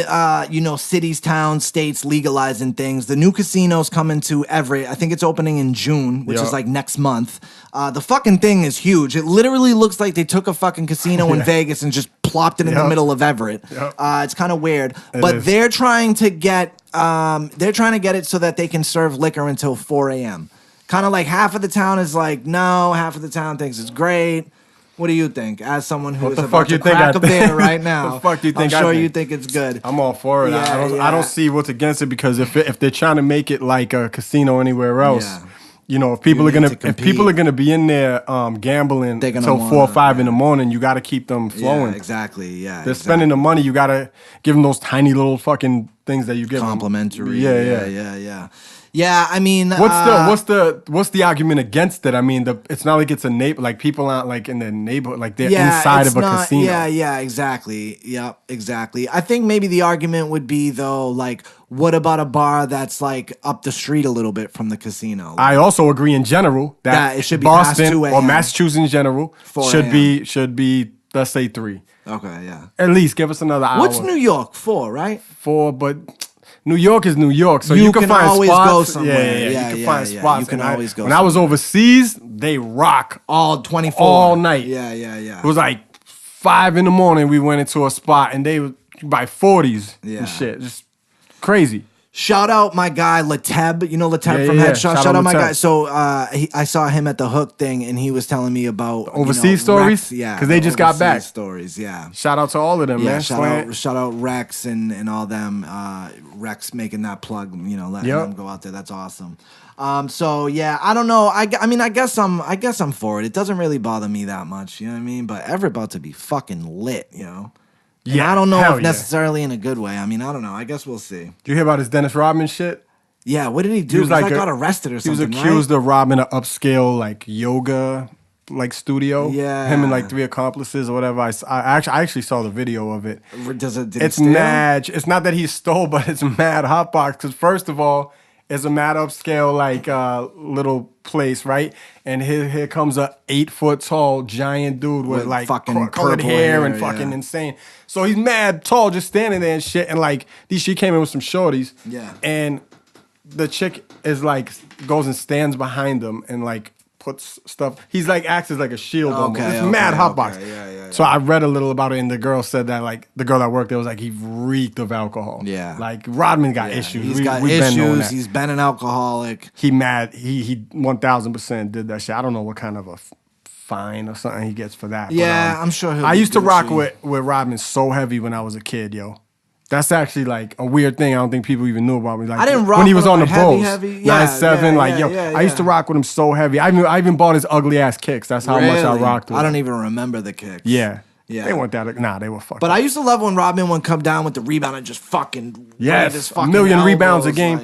cities, towns, states legalizing things, the new casino's coming to Everett. I think it's opening in June, which is like next month. The fucking thing is huge. It literally looks like they took a fucking casino in Vegas and just plopped it in the middle of Everett. It's kind of weird, but they're trying to get it so that they can serve liquor until 4 a.m. Kind of like half of the town is like no, half of the town thinks it's great. What do you think? As someone who is about to crack a beer right now, what the fuck do you think? I'm sure you think it's good. I'm all for it. I don't see what's against it because if they're trying to make it like a casino anywhere else, if people are gonna be in there gambling until 4 or 5 in the morning, you got to keep them flowing. Yeah, exactly. Yeah, they're spending the money. You got to give them those tiny little fucking things that you give complimentary. Yeah. Yeah, I mean, what's the argument against it? I mean, it's not like it's a neighbor. Like people aren't like in the neighborhood, like they're inside of a casino. Yeah, exactly. Yep, exactly. I think maybe the argument would be though, like, what about a bar that's like up the street a little bit from the casino? I also agree in general that it should be Boston past 2 a.m. or Massachusetts in general should be let's say 3. Okay, yeah. At least give us another hour. What's New York? 4, right? 4, but New York is New York, so you can find always spots. go somewhere. Yeah, you can find spots. You can always go. When I was overseas, they rock all 24, all night. Yeah. It was like 5 in the morning. We went into a spot and they were by 40s and shit, just crazy. Shout out my guy Lateb, you know Lateb from Headshot. Shout out my guy. So I saw him at the Hook thing, and he was telling me about overseas stories. Rex, yeah, because they just got back. Stories, yeah. Shout out to all of them, man. Shout out Rex and all them. Rex making that plug, letting them go out there. That's awesome. So yeah, I don't know. I mean, I guess I'm for it. It doesn't really bother me that much, you know what I mean? But everybody about to be fucking lit, And I don't know if necessarily in a good way. I mean, I don't know. I guess we'll see. Did you hear about his Dennis Rodman shit? Yeah, what did he do? He got arrested or something, He was accused of robbing an upscale, yoga, studio. Yeah. Him and, 3 accomplices or whatever. I actually saw the video of it. It's mad. It's not that he stole, but it's mad hotbox. Because first of all, it's a mad upscale, little place, right? And here comes a 8-foot tall giant dude with fucking colored hair and fucking insane. So he's mad tall, just standing there and shit. And these shit came in with some shorties. Yeah. And the chick is goes and stands behind him and puts stuff. He's acts as a shield almost. It's mad hotbox. Yeah. So I read a little about it, and the girl said that the girl that worked there was he reeked of alcohol. Yeah. Rodman got issues. He's got issues. He's been an alcoholic. He mad. He 1000% did that shit. I don't know what kind of a fine or something he gets for that. Yeah, but, I'm sure. I used to rock with Rodman so heavy when I was a kid, yo. That's actually a weird thing. I don't think people even knew about me. I didn't rock when he was with on the Bulls. Heavy. 9-7, I used to rock with him so heavy. I even bought his ugly ass kicks. That's how much I rocked with him. I don't even remember the kicks. Yeah. They weren't that. Nah, they were fucking. But I used to love when Rodman would come down with the rebound and just fucking. Yes, a million rebounds a game.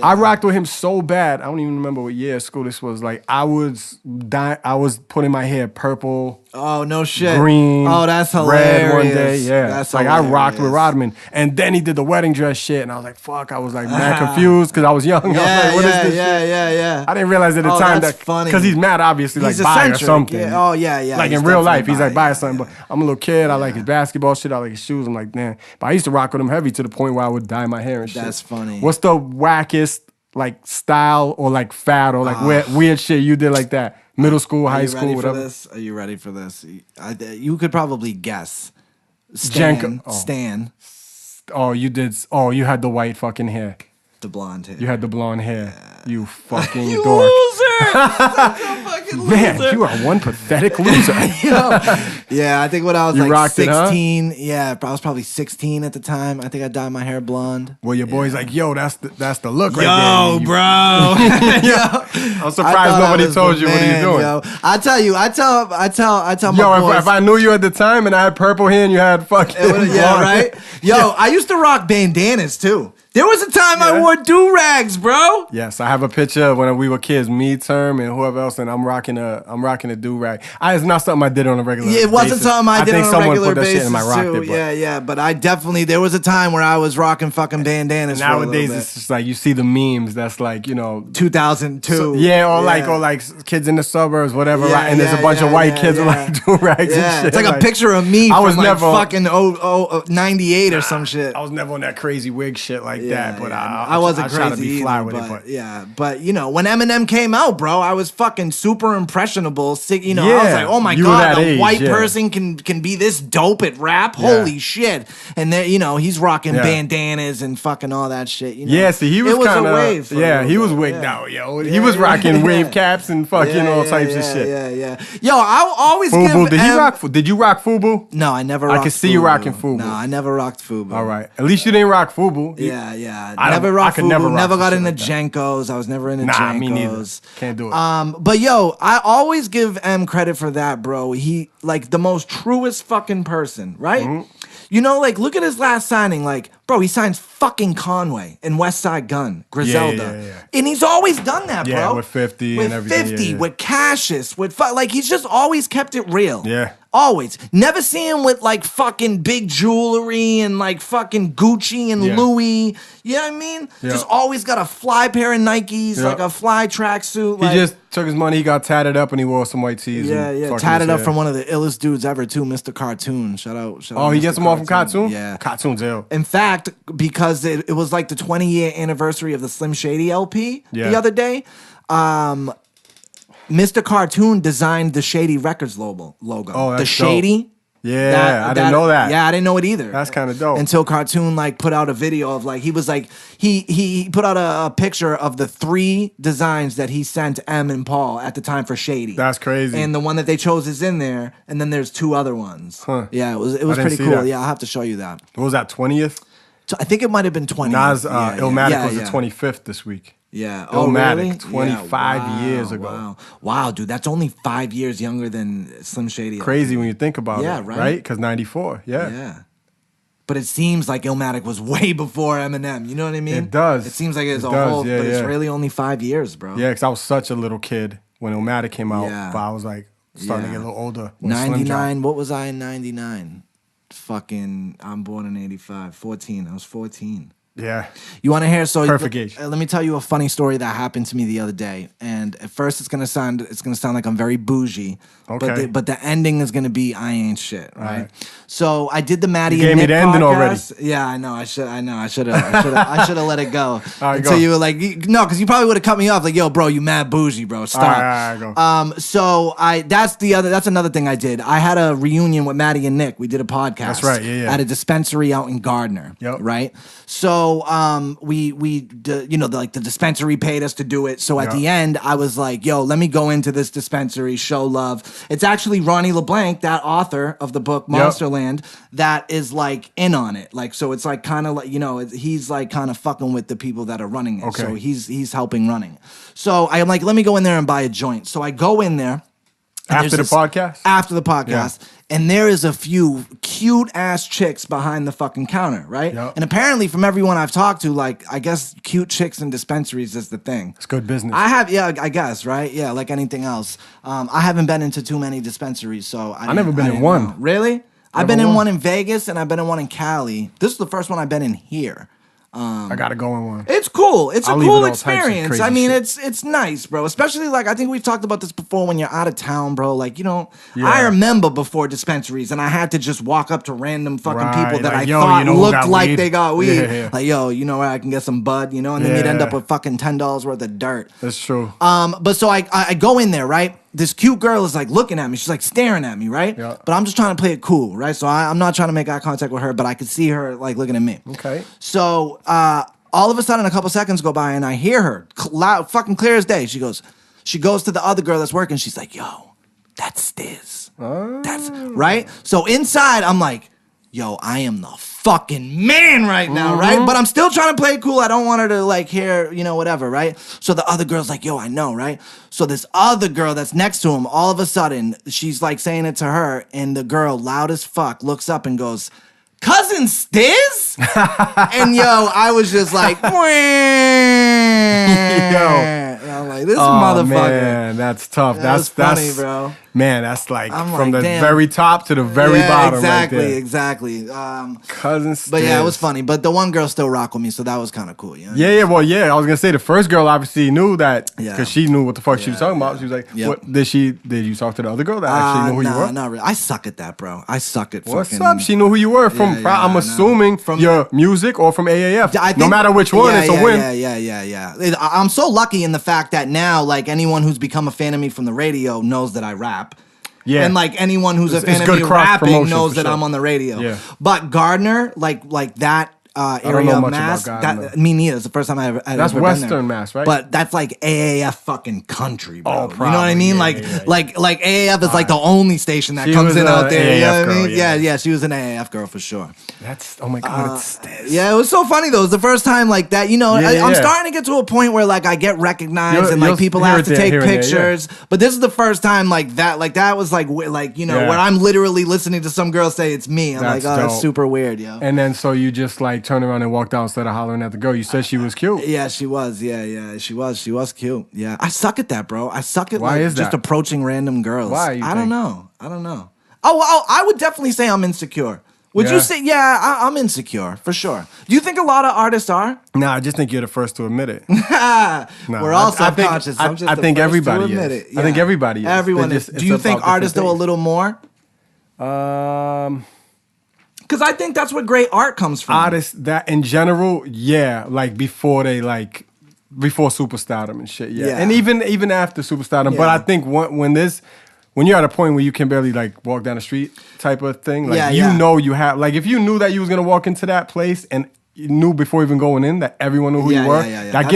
I rocked with him so bad. I don't even remember what year of school this was. I was putting my hair purple. Oh, no shit. Green. Oh, that's hilarious. Red one day. Yeah. That's I rocked with Rodman. And then he did the wedding dress shit. And I was like, fuck. I was mad confused because I was young. Yeah, I was what is this shit? Yeah. I didn't realize at the time that's funny. Because he's mad, obviously, he's bi or something. Yeah. Oh, yeah. In real life, he's bi or something. But I'm a little kid. I like his basketball shit. I like his shoes. I'm like, man. But I used to rock with him heavy to the point where I would dye my hair and shit. That's funny. What's the wackest, style or fad or weird shit you did like that? Middle school, high school, whatever. Are you ready for this? You could probably guess. Stan. Oh, you did. Oh, you had the white fucking hair. The blonde hair. You had the blonde hair. Yeah. You fucking you dork. Loser! Such a fucking loser. Man, you are one pathetic loser. Yeah, I think when I was 16, I was probably 16 at the time. I think I dyed my hair blonde. Well, your boy's yo, that's the look right there. Yo, bro. I'm surprised nobody told you what are you doing. Yo. I tell my boys. If I knew you at the time and I had purple hair and you had fucking yeah, right? Yo, I used to rock bandanas too. There was a time I wore do-rags, bro. Yes, I have a picture of when we were kids, me, Term, and whoever else, and I'm rocking a do-rag. It's not something I did on a regular basis. It wasn't something I did on a regular basis. I think someone put that shit in my rock it, Yeah, but I definitely, there was a time where I was rocking fucking bandanas for a little bit. Nowadays, it's just you see the memes that's 2002. So, or kids in the suburbs, whatever, and there's a bunch of white kids with do-rags and shit. It's a picture of me from fucking 98 or some shit. I was never on that crazy wig shit that, but I wasn't crazy either, but when Eminem came out, bro, I was fucking super impressionable. I was like, oh my god, a white person can be this dope at rap. Holy shit! And there, he's rocking bandanas and fucking all that shit. Yeah, see, he was kind of he was wigged out, yo. He was rocking wave caps and fucking all types of shit. Yeah. Yo, I always Fubu. Did you rock Fubu? No, I never. I can see you rocking Fubu. No, I never rocked Fubu. All right, at least you didn't rock Fubu. Yeah. Never rocked Fubu. Never got into Jenkos. I was never into Jenkos. Me neither. Can't do it. But yo, I always give M credit for that, bro. He the most truest fucking person, right? Mm-hmm. Look at his last signing. Bro, he signs fucking Conway and West Side Gun, Griselda. Yeah. And he's always done that, bro. Yeah, with 50 and everything. With 50, with Cassius, with he's just always kept it real. Yeah. Always. Never see him with fucking big jewelry and fucking Gucci and Louis. You know what I mean? Yeah. Just always got a fly pair of Nikes, a fly tracksuit. He just took his money, he got tatted up, and he wore some white tees. Yeah. Tatted up from one of the illest dudes ever, too, Mr. Cartoon. Shout out. Oh, he gets them all from Cartoon? Yeah. Cartoon's ill. In fact, because it was the 20-year anniversary of the Slim Shady LP the other day, Mr. Cartoon designed the Shady Records logo. Oh, that's the Shady. Dope. Yeah, I didn't know that. Yeah, I didn't know it either. That's kind of dope. Until Cartoon like put out a video of like, he was like, he put out a picture of the 3 designs that he sent M and Paul at the time for Shady. That's crazy. And the one that they chose is in there, and then there's 2 other ones. Huh. Yeah, it was pretty cool. That. Yeah, I'll have to show you that. What was that, 20th? I think it might have been 20. Nas Illmatic was the 25th this week. Yeah. Illmatic, really? 25 years ago. Wow, dude, that's only 5 years younger than Slim Shady. Crazy when you think about it. Yeah, right? Right? Because 94, Yeah. But it seems like Illmatic was way before Eminem. You know what I mean? It does. It seems like it's a whole, but it's really only 5 years, bro. Yeah, because I was such a little kid when Illmatic came out. Yeah. But I was like starting to get a little older. 99, what was I in 99? Fucking, I'm born in 85. 14. I was 14. Yeah. You want to hear? So perfect age. Let me tell you a funny story that happened to me the other day. And at first, it's gonna sound like I'm very bougie. Okay. But the ending is gonna be I ain't shit. Right. So I did the Maddie and Nick podcast. You gave me the ending already. Yeah, I know. I should have let it go. Right, until you were like, no, because you probably would have cut me off like, yo, bro, you mad bougie, bro. Stop. All right, go. So that's another thing I did. I had a reunion with Maddie and Nick. We did a podcast. That's right. Yeah. At a dispensary out in Gardner. Yep. Right. So the dispensary paid us to do it. So at the end, I was like, yo, let me go into this dispensary, show love. It's actually Ronnie LeBlanc, that author of the book Monsterland, that is like in on it. Like, so it's like kind of like, he's like kind of fucking with the people that are running it. Okay. So he's helping running. So I'm like, let me go in there and buy a joint. So I go in there. After the podcast? After the podcast. Yeah. And there is a few cute ass chicks behind the fucking counter, right? Yep. And apparently from everyone I've talked to, like, I guess cute chicks in dispensaries is the thing. It's good business. I guess, right? Yeah, like anything else. I haven't been into too many dispensaries, so I've never been in one. Know. Really? I've been in one in Vegas and I've been in one in Cali. This is the first one I've been in here. I gotta go in one. It's cool. It's a cool experience. I mean, it's nice, bro. Especially like I think we've talked about this before when you're out of town, bro. Like, I remember before dispensaries and I had to just walk up to random fucking people that I thought looked like they got weed. Yeah. Like, yo, you know where I can get some bud, and then you'd end up with fucking $10 worth of dirt. That's true. But so I go in there, right? This cute girl is like looking at me. She's like staring at me, right? Yeah. But I'm just trying to play it cool, right? So I'm not trying to make eye contact with her, but I could see her like looking at me. Okay. So all of a sudden, a couple seconds go by, and I hear her loud, fucking clear as day. She goes to the other girl that's working. She's like, "Yo, that's Stiz." That's right. So inside, I'm like, "Yo, I am the fucking man right now," right? But I'm still trying to play it cool. I don't want her to like hear, whatever, right? So the other girl's like, "Yo, I know," right? So this other girl that's next to him, all of a sudden, she's like saying it to her, and the girl, loud as fuck, looks up and goes, "Cousin Stiz?" And yo, I was just like, and I'm like, this motherfucker. Man, that's tough. That's funny, bro. Man, that's like from the very top to the very bottom. Exactly, right there. exactly. Cousin Stiz. But yeah, it was funny. But the one girl still rocked with me, so that was kind of cool. Yeah. I was gonna say the first girl obviously knew that because she knew what the fuck she was talking about. She was like, "What did you talk to the other girl that actually knew who you were?" Not really. I suck at that, bro. I suck at What's up? She knew who you were from. I'm assuming from your music or from AAF. No matter which one, it's a win. Yeah. I'm so lucky in the fact that now, like anyone who's become a fan of me from the radio knows that I rap. Yeah. And like anyone who's a fan of me rapping knows that I'm on the radio. Yeah. But Gardner, like that area of Mass, me neither. It's the first time I ever That's ever Western been there. Mass, right? But that's like AAF fucking country, bro. Oh, probably. You know what I mean? Like AAF is like the only station that comes in out there. You know what I mean? Yeah, she was an AAF girl for sure. That's oh my god, it's Stiz. Yeah, it was so funny though. It was the first time like that. I'm starting to get to a point where like I get recognized and like people have to take pictures. But this is the first time like that was like where I'm literally listening to some girl say it's me. I'm like, oh, that's super weird, yo. And then so you just like turn around and walk out instead of hollering at the girl. You said she was cute. Yeah, she was. Yeah, she was. She was cute. Yeah, I suck at that, bro. I suck at just approaching random girls. Why? I don't know. Oh, I would definitely say I'm insecure. Would you say, I'm insecure, for sure. Do you think a lot of artists are? No, I just think you're the first to admit it. We're all self-conscious. I think everybody is. Yeah. I think everybody is. Everyone is. Do you think artists do a little more? Because I think that's where great art comes from. Artists, that in general, like before before superstardom and shit, And even after superstardom. But I think when when you're at a point where you can barely like walk down the street type of thing, like you know you have, like if you knew that you was gonna walk into that place and you knew before even going in that everyone knew who you were. That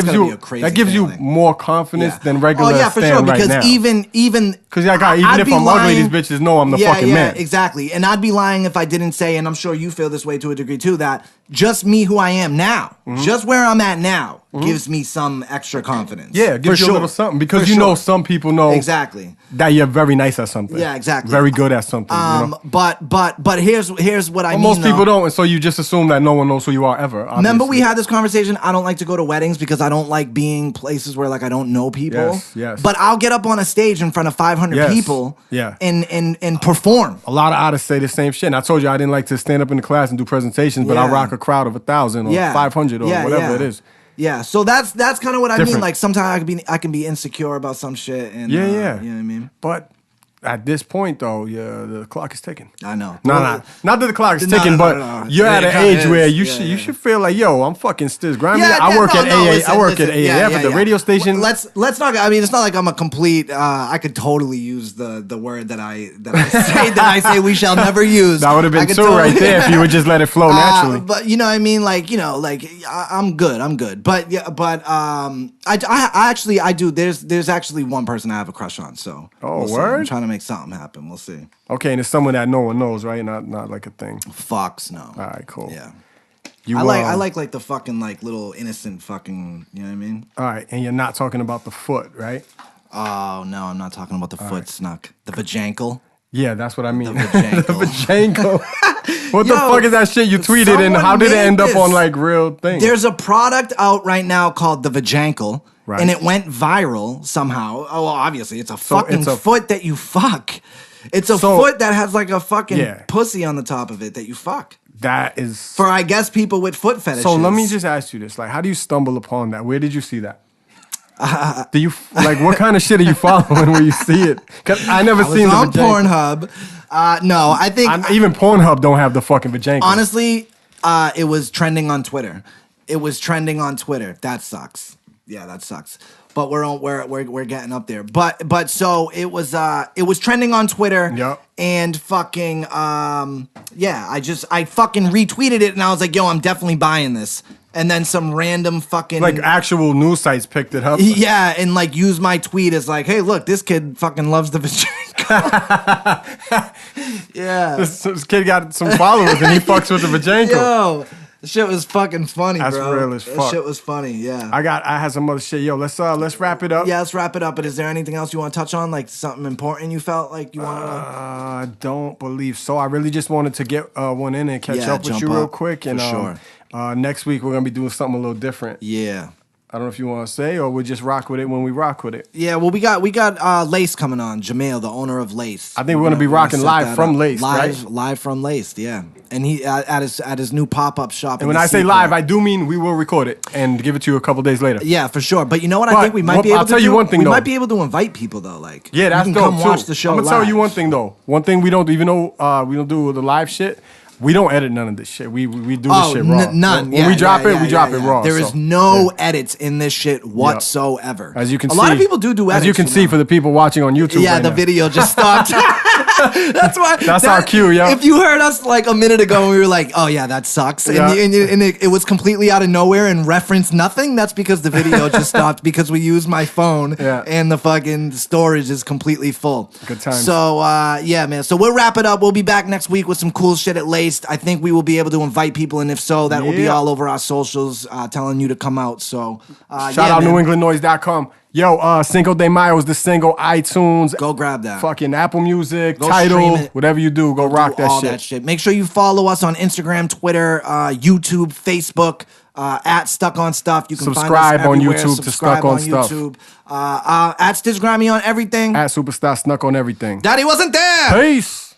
gives you more confidence than regular. Oh yeah, for sure. Because right even even if I'm ugly, these bitches know I'm the fucking man. Exactly. And I'd be lying if I didn't say, and I'm sure you feel this way to a degree too, that just me who I am now, just where I'm at now, gives me some extra confidence. Yeah, it gives you a little something because you know some people know exactly that you're very nice at something. Yeah, exactly. Very good at something. You know? But here's what I mean. Most people don't, and so you just assume that no one knows who you are ever. Obviously. Remember we had this conversation. I don't like to go to weddings because I don't like being places where like I don't know people. Yes. But I'll get up on a stage in front of 500 people. Yeah. And perform. A lot of artists say the same shit. And I told you I didn't like to stand up in the class and do presentations, but I'll rock a crowd of 1,000 or 500 or whatever it is. Yeah, so that's kind of what I mean. Like sometimes I can be insecure about some shit, and you know what I mean. But at this point, though, the clock is ticking. I know. Not that the clock is ticking, but you're at an age where you should feel like, yo, I'm fucking Stiz Grimy. I work at AAF at the radio station. Let's not. I mean, it's not like I'm a complete. I could totally use the word that I say we shall never use. That would have been two right there if you would just let it flow naturally. But you know what I mean, like I'm good. But I actually do. There's actually one person I have a crush on. So word. I'm trying to make something happen. We'll see. Okay, and it's someone that no one knows, right? Not like a thing. Fox, no. All right, cool. Yeah. I like the fucking like little innocent fucking, you know what I mean? All right, and you're not talking about the foot, right? Oh, no, I'm not talking about the foot Snuk. The Vajankle. Yeah, that's what I mean. The Vajankle. The Vajankle. What the fuck is that shit you tweeted, and how did it end up on like real things? There's a product out right now called the Vajankle. Right. And it went viral somehow. Oh, well, obviously, it's a fucking foot that you fuck. It's a foot that has like a fucking pussy on the top of it that you fuck. That is... For, I guess, people with foot fetishes. So let me just ask you this. Like, how do you stumble upon that? Where did you see that? Do you... Like, what kind of shit are you following when you see it? Because I never seen the on Pornhub. No, I think... Even Pornhub don't have the fucking Vajankle. Honestly, it was trending on Twitter. That sucks. Yeah, that sucks. But we're getting up there. But so it was trending on Twitter. Yep. And fucking I fucking retweeted it and I was like, yo, I'm definitely buying this. And then some random fucking like actual news sites picked it up. Yeah, and like used my tweet as like, hey, look, this kid fucking loves the Vajankle. Yeah. This kid got some followers and he fucks with the Vajankle. Yo. The shit was fucking funny, That's bro. That's real as fuck. That shit was funny, yeah. I had some other shit. Yo, let's wrap it up. Yeah, let's wrap it up. But is there anything else you want to touch on? Like something important you felt like you wanted to... I don't believe so. I really just wanted to get one in and catch up with you real quick. And next week we're gonna be doing something a little different. Yeah. I don't know if you want to say, or we'll just rock with it when we rock with it. Yeah, well, we got Lace coming on, Jamil, the owner of Lace. I think we're gonna be rocking live from Lace, right? Live from Lace, yeah. And he at his new pop-up shop. And when I say live, I do mean we will record it and give it to you a couple days later. Yeah, for sure. But you know what? I think we might be able to do. I'll tell you one thing, though. We might be able to invite people though. Like, yeah, that's you can dope come too. watch the show. I'm gonna tell you one thing though. One thing we don't even know we don't do the live shit. We don't edit none of this shit. We do this shit raw. None. When we drop it, we drop it raw. There is no edits in this shit whatsoever. As you can see, a lot of people do edits. As you can see for the people watching on YouTube. Yeah, the video just stopped. That's why. That's our cue, yo. If you heard us like a minute ago and we were like, oh yeah, that sucks. And it was completely out of nowhere and referenced nothing, that's because the video just stopped because we used my phone and the fucking storage is completely full. Good time. So, yeah, man. So we'll wrap it up. We'll be back next week with some cool shit at Lace. I think we will be able to invite people, and if so, that will be all over our socials telling you to come out. So shout out NewEnglandNoise.com. Yo, Cinco de Mayo is the single. iTunes. Go grab that. Fucking Apple Music, Tidal, whatever you do, go rock that shit. Make sure you follow us on Instagram, Twitter, YouTube, Facebook. At StuckOnStuff. You can subscribe find us everywhere. on YouTube to Stuck on Stuff. YouTube. At Stiz Grimy on everything. At Superstah Snuk on everything. Daddy wasn't there. Peace.